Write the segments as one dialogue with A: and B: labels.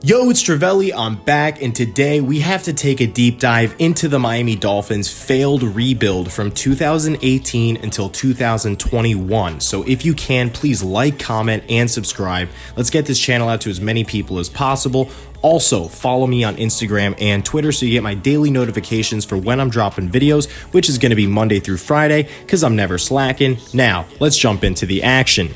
A: Yo, it's Trivelli, I'm back, and today we have to take a deep dive into the Miami Dolphins' failed rebuild from 2018 until 2021. So if you can, please like, comment, and subscribe. Let's get this channel out to as many people as possible. Also, follow me on Instagram and Twitter so you get my daily notifications for when I'm dropping videos, which is going to be Monday through Friday, because I'm never slacking. Now, let's jump into the action.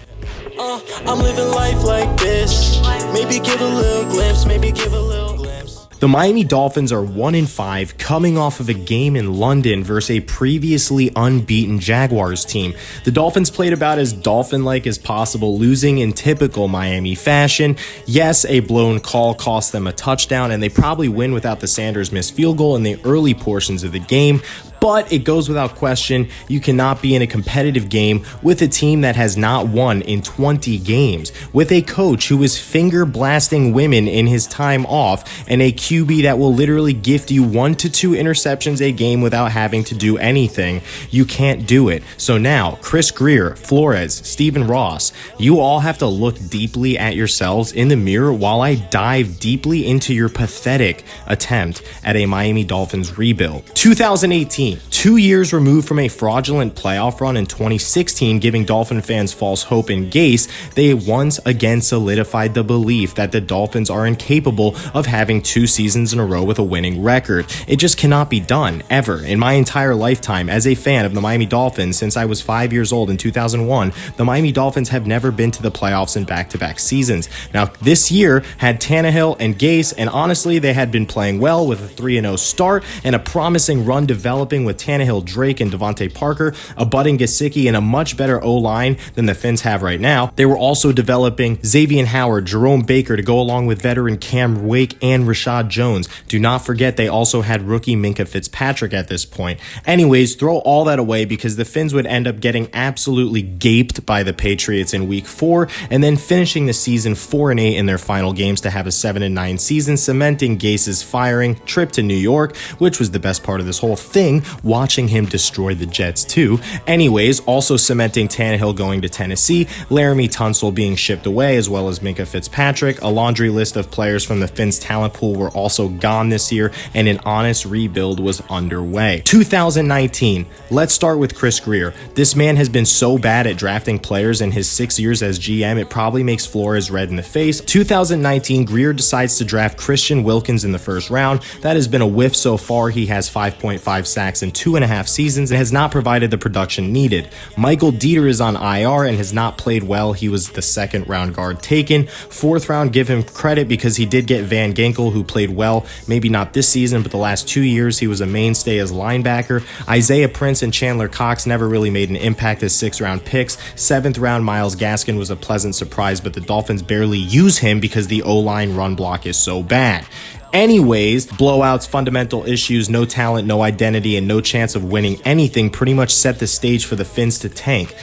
B: I'm living life like this. Maybe give a little glimpse, maybe give a little glimpse.
A: The Miami Dolphins are 1-5, coming off of a game in London versus a previously unbeaten Jaguars team. The Dolphins played about as Dolphin-like as possible, losing in typical Miami fashion. Yes, a blown call cost them a touchdown, and they probably win without the Sanders missed field goal in the early portions of the game. But it goes without question, you cannot be in a competitive game with a team that has not won in 20 games, with a coach who is finger blasting women in his time off, and a QB that will literally gift you 1 to 2 interceptions a game without having to do anything. You can't do it. So now, Chris Grier, Flores, Stephen Ross, you all have to look deeply at yourselves in the mirror while I dive deeply into your pathetic attempt at a Miami Dolphins rebuild. 2018. 2 years removed from a fraudulent playoff run in 2016, giving Dolphin fans false hope in Gase, they once again solidified the belief that the Dolphins are incapable of having 2 seasons in a row with a winning record. It just cannot be done, ever. In my entire lifetime as a fan of the Miami Dolphins since I was 5 years old in 2001, the Miami Dolphins have never been to the playoffs in back-to-back seasons. Now, this year had Tannehill and Gase, and honestly, they had been playing well with a 3-0 start and a promising run developing with Tannehill, Drake, and Devontae Parker, a budding Gesicki, and a much better O-line than the Fins have right now. They were also developing Xavier Howard, Jerome Baker to go along with veteran Cam Wake and Rashad Jones. Do not forget they also had rookie Minkah Fitzpatrick at this point. Anyways, throw all that away because the Fins would end up getting absolutely gaped by the Patriots in week 4 and then finishing the season 4-8 in their final games to have a 7-9 season, cementing Gase's firing, trip to New York, which was the best part of this whole thing, watching him destroy the Jets too. Anyways, also cementing Tannehill going to Tennessee, Laramie Tunsil being shipped away, as well as Minkah Fitzpatrick. A laundry list of players from the Fins talent pool were also gone this year, and an honest rebuild was underway. 2019, let's start with Chris Grier. This man has been so bad at drafting players in his 6 years as GM, it probably makes Flores red in the face. 2019, Grier decides to draft Christian Wilkins in the first round. That has been a whiff so far. He has 5.5 sacks in 2.5 seasons and has not provided the production needed. Michael Dieter is on IR and has not played well. He was the 2nd round guard taken. 4th round, give him credit because he did get Van Ginkel, who played well, maybe not this season, but the last 2 years he was a mainstay as linebacker. Isaiah Prince and Chandler Cox never really made an impact as 6th round picks. 7th round, Myles Gaskin was a pleasant surprise, but the Dolphins barely use him because the O-line run block is so bad. Anyways, blowouts, fundamental issues, no talent, no identity, and no chance of winning anything pretty much set the stage for the Fins to tank.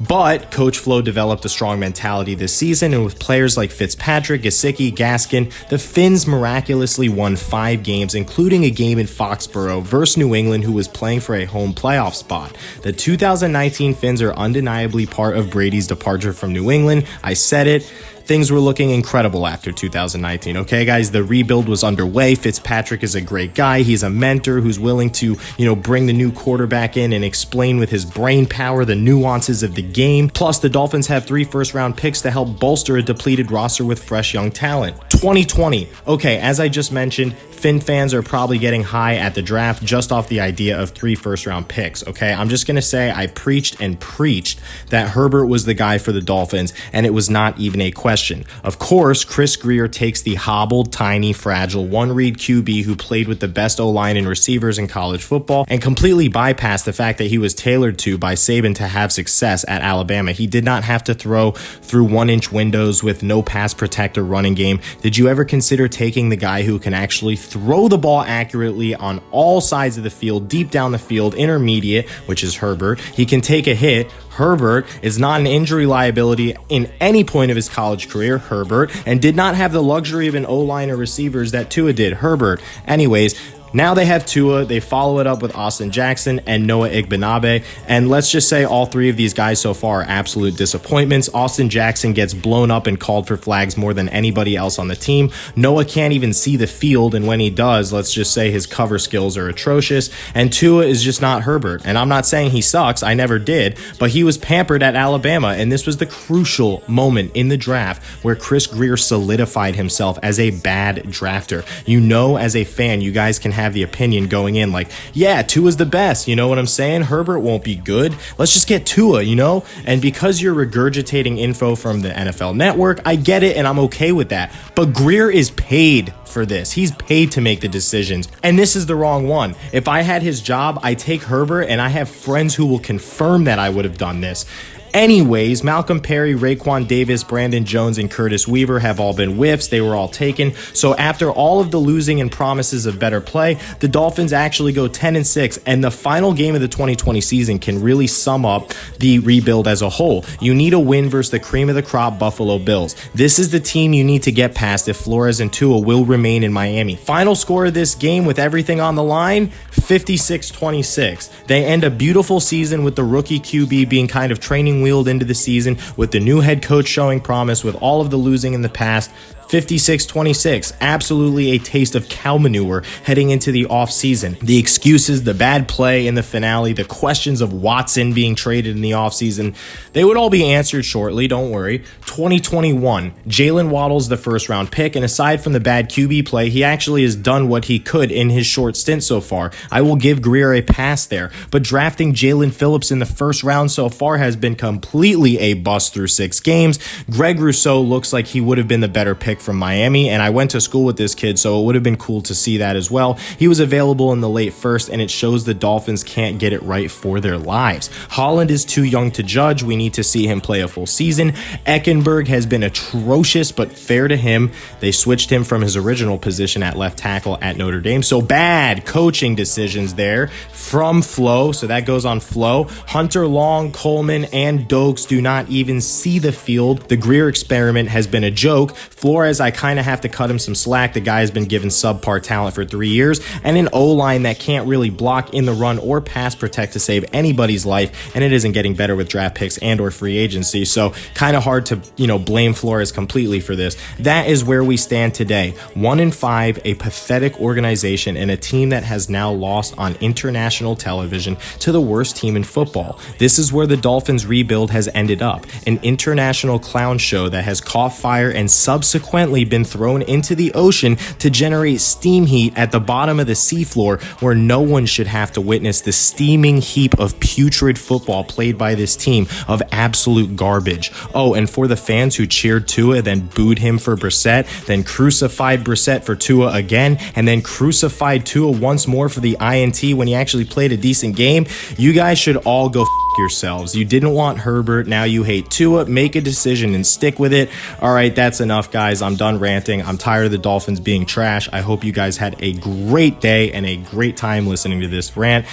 A: But Coach Flo developed a strong mentality this season, and with players like Fitzpatrick, Gesicki, Gaskin, the Fins miraculously won 5 games, including a game in Foxborough versus New England, who was playing for a home playoff spot. The 2019 Fins are undeniably part of Brady's departure from New England. I said it. Things were looking incredible after 2019. Okay, guys, the rebuild was underway. Fitzpatrick is a great guy. He's a mentor who's willing to, bring the new quarterback in and explain with his brain power the nuances of the game. Plus, the Dolphins have 3 first-round picks to help bolster a depleted roster with fresh young talent. 2020. Okay, as I just mentioned, Fin fans are probably getting high at the draft just off the idea of 3 first-round picks, okay? I'm just going to say I preached and preached that Herbert was the guy for the Dolphins, and it was not even a question. Of course, Chris Grier takes the hobbled, tiny, fragile, one-read QB who played with the best O-line and receivers in college football and completely bypassed the fact that he was tailored to by Saban to have success at Alabama. He did not have to throw through 1-inch windows with no pass protector running game. Did you ever consider taking the guy who can actually throw the ball accurately on all sides of the field, deep down the field, intermediate, which is Herbert? He can take a hit. Herbert is not an injury liability in any point of his college career, Herbert, and did not have the luxury of an O-line or receivers that Tua did, Herbert. Anyways, Now they have Tua, they follow it up with Austin Jackson and Noah Igbenabe, and let's just say all three of these guys so far are absolute disappointments. Austin Jackson gets blown up and called for flags more than anybody else on the team. Noah can't even see the field, and when he does, let's just say his cover skills are atrocious, and Tua is just not Herbert. And I'm not saying he sucks, I never did, but he was pampered at Alabama, and this was the crucial moment in the draft where Chris Grier solidified himself as a bad drafter. You know, as a fan, you guys can have the opinion going in like, yeah, Tua's the best, you know what I'm saying? Herbert won't be good. Let's just get Tua, you know? And because you're regurgitating info from the NFL Network, I get it and I'm okay with that. But Grier is paid for this. He's paid to make the decisions. And this is the wrong one. If I had his job, I take Herbert, and I have friends who will confirm that I would have done this. Anyways, Malcolm Perry, Raekwon Davis, Brandon Jones, and Curtis Weaver have all been whiffs. They were all taken. So after all of the losing and promises of better play, the Dolphins actually go 10-6, and the final game of the 2020 season can really sum up the rebuild as a whole. You need a win versus the cream of the crop Buffalo Bills. This is the team you need to get past if Flores and Tua will remain in Miami. Final score of this game with everything on the line, 56-26. They end a beautiful season with the rookie QB being kind of training wheeled into the season, with the new head coach showing promise with all of the losing in the past. 56-26, absolutely a taste of cow manure heading into the offseason. The excuses, the bad play in the finale, the questions of Watson being traded in the offseason, they would all be answered shortly, don't worry. 2021, Jalen Waddle's the first round pick, and aside from the bad QB play, he actually has done what he could in his short stint so far. I will give Grier a pass there, but drafting Jalen Phillips in the first round so far has been completely a bust through 6 games. Greg Rousseau looks like he would have been the better pick from Miami, and I went to school with this kid, so it would have been cool to see that as well. He was available in the late first, and it shows the Dolphins can't get it right for their lives. Holland is too young to judge. We need to see him play a full season. Eckenberg has been atrocious, but fair to him, they switched him from his original position at left tackle at Notre Dame, so bad coaching decisions there from Flo, so that goes on Flo. Hunter Long, Coleman, and Dokes do not even see the field. The Grier experiment has been a joke. Flores, I kind of have to cut him some slack. The guy has been given subpar talent for 3 years, and an O-line that can't really block in the run or pass protect to save anybody's life, and it isn't getting better with draft picks and or free agency, so kind of hard to, blame Flores completely for this. That is where we stand today. 1-5, a pathetic organization, and a team that has now lost on international television to the worst team in football. This is where the Dolphins rebuild has ended up, an international clown show that has caught fire and subsequently been thrown into the ocean to generate steam heat at the bottom of the seafloor, where no one should have to witness the steaming heap of putrid football played by this team of absolute garbage. Oh, and for the fans who cheered Tua, then booed him for Brissett, then crucified Brissett for Tua again, and then crucified Tua once more for the INT when he actually played a decent game, you guys should all go yourselves. You didn't want Herbert, now you hate Tua. Make a decision and stick with it. All right, that's enough, guys. I'm done ranting. I'm tired of the Dolphins being trash. I hope you guys had a great day and a great time listening to this rant.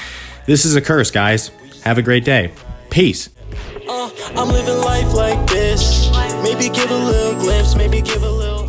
A: This is a curse, guys. Have a great day. Peace.
B: I'm living life like this. Maybe give a little glimpse, maybe give a little